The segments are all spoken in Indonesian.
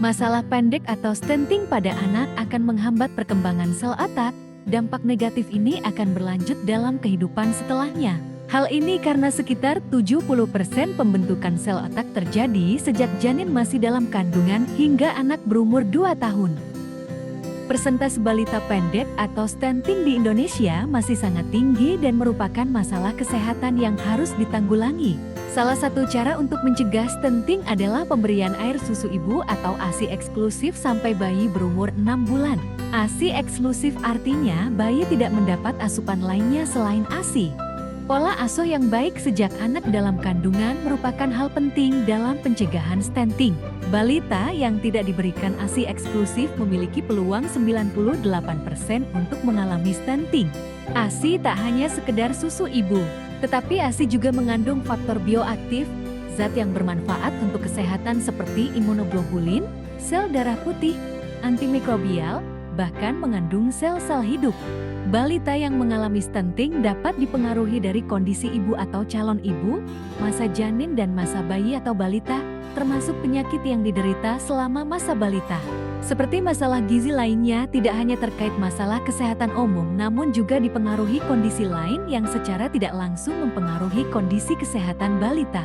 Masalah pendek atau stunting pada anak akan menghambat perkembangan sel otak. Dampak negatif ini akan berlanjut dalam kehidupan setelahnya. Hal ini karena sekitar 70% pembentukan sel otak terjadi sejak janin masih dalam kandungan hingga anak berumur 2 tahun. Persentase balita pendek atau stunting di Indonesia masih sangat tinggi dan merupakan masalah kesehatan yang harus ditanggulangi. Salah satu cara untuk mencegah stunting adalah pemberian air susu ibu atau ASI eksklusif sampai bayi berumur 6 bulan. ASI eksklusif artinya bayi tidak mendapat asupan lainnya selain ASI. Pola asuh yang baik sejak anak dalam kandungan merupakan hal penting dalam pencegahan stunting. Balita yang tidak diberikan ASI eksklusif memiliki peluang 98% untuk mengalami stunting. ASI tak hanya sekedar susu ibu, tetapi ASI juga mengandung faktor bioaktif, zat yang bermanfaat untuk kesehatan seperti imunoglobulin, sel darah putih, antimikrobial, bahkan mengandung sel-sel hidup. Balita yang mengalami stunting dapat dipengaruhi dari kondisi ibu atau calon ibu, masa janin dan masa bayi atau balita, termasuk penyakit yang diderita selama masa balita. Seperti masalah gizi lainnya, tidak hanya terkait masalah kesehatan umum, namun juga dipengaruhi kondisi lain yang secara tidak langsung mempengaruhi kondisi kesehatan balita.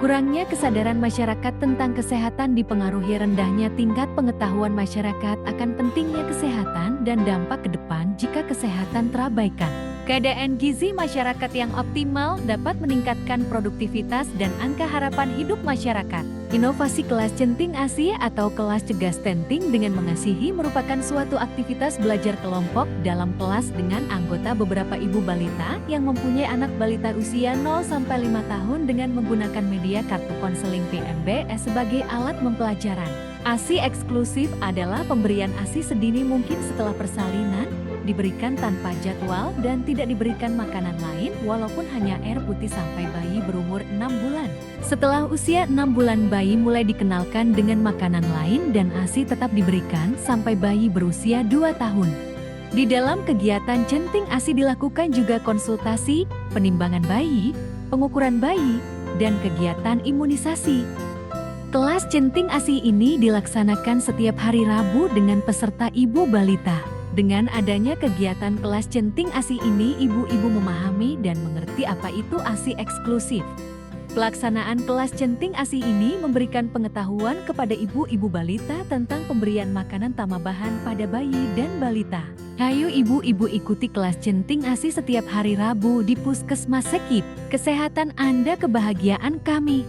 Kurangnya kesadaran masyarakat tentang kesehatan dipengaruhi rendahnya tingkat pengetahuan masyarakat akan pentingnya kesehatan dan dampak ke depan jika kesehatan terabaikan. Keadaan gizi masyarakat yang optimal dapat meningkatkan produktivitas dan angka harapan hidup masyarakat. Inovasi kelas centing ASI atau kelas cegah stunting dengan mengasihi merupakan suatu aktivitas belajar kelompok dalam kelas dengan anggota beberapa ibu balita yang mempunyai anak balita usia 0-5 tahun dengan menggunakan media kartu konseling PMBS sebagai alat pembelajaran. ASI eksklusif adalah pemberian ASI sedini mungkin setelah persalinan, diberikan tanpa jadwal dan tidak diberikan makanan lain walaupun hanya air putih sampai bayi berumur 6 bulan. Setelah usia 6 bulan bayi mulai dikenalkan dengan makanan lain dan ASI tetap diberikan sampai bayi berusia 2 tahun. Di dalam kegiatan centing ASI dilakukan juga konsultasi, penimbangan bayi, pengukuran bayi, dan kegiatan imunisasi. Kelas centing ASI ini dilaksanakan setiap hari Rabu dengan peserta ibu balita. Dengan adanya kegiatan kelas centing ASI ini, ibu-ibu memahami dan mengerti apa itu ASI eksklusif. Pelaksanaan kelas centing ASI ini memberikan pengetahuan kepada ibu-ibu balita tentang pemberian makanan tambahan pada bayi dan balita. Hayu ibu-ibu ikuti kelas centing ASI setiap hari Rabu di Puskesmas Sekip. Kesehatan Anda, kebahagiaan kami.